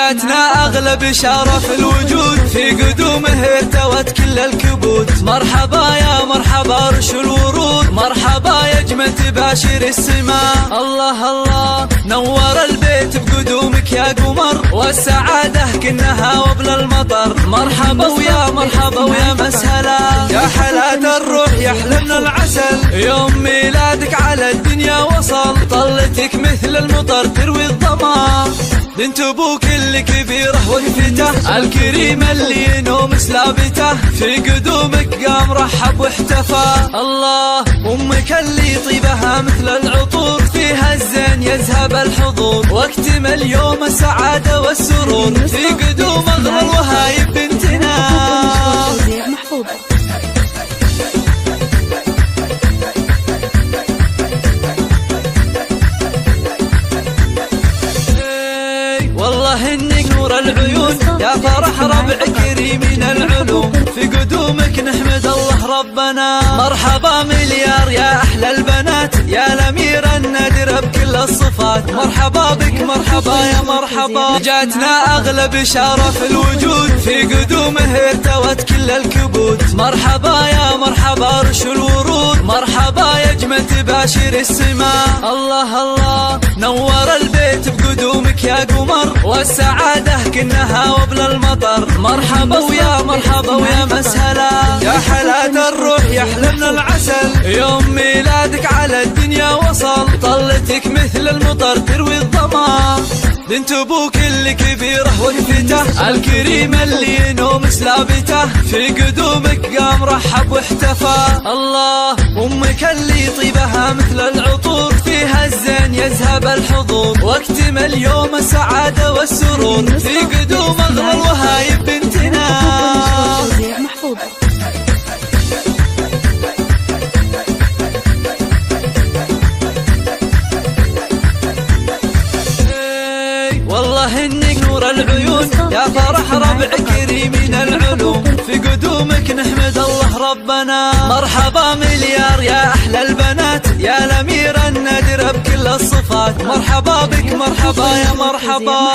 جاتنا أغلى بشارة في الوجود، في قدومه ارتوت كل الكبود. مرحبا يا مرحبا رش الورود، مرحبا يا جمة باشر السماء. الله الله نور البيت بقدومك يا قمر، والسعادة كنها وبل المطر. مرحبا ويا مرحبا ويا مسهلا، يا حلاة الروح يحلمنا العسل. يوم ميلادك على الدنيا وصل، طلتك مثل المطر تروي الظما. بنت ابوك اللي كبيره وقفته، الكريم اللي ينوم سلابته. في قدومك قام رحب واحتفى. الله امك اللي طيبها مثل العطور، فيها الزين يذهب الحضور، واكتمل يوم السعاده والسرور. في قدوم اغلى الوهايب بنتنا. والله انك نور العيون، يا فرح ربع كريم من العلوم. في قدومك نحمد الله ربنا. مرحبا مليار يا احلى البنات، يا الامير النادر بكل الصفات. مرحبا بك مرحبا يا مرحبا، جاتنا اغلى بشارة في الوجود، في قدومه ارتوت كل الكبود. مرحبا يا مرحبا رش الورود، مرحبا يا جمة باشر السماء. الله الله نور البيت بقدومك يا قمر، والسعادة كنها وبل المطر. مرحبا ويا مرحبا ويا مسهلا، يا حلاة الروح يحلمنا العسل. يوم ميلادك على الدنيا وصل، طلتك مثل المطر تروي الظما. بنت ابوك اللي كبيره وقفته، الكريم اللي ينوم سلابته. في قدومك قام رحب واحتفى. الله امك اللي طيبها مثل العطور، فيها الزين يذهب الحضور، واكتمل يوم السعاده والسرور. في قدوم اغلى الوهايب بنتنا. والله انك نور العيون، يا فرح ربع كريم من العلوم. في قدومك نحمد الله ربنا. مرحبا مليار يا احلى البنات، يا الامير النادر بكل الصفات. مرحبا بك مرحبا يا مرحبا.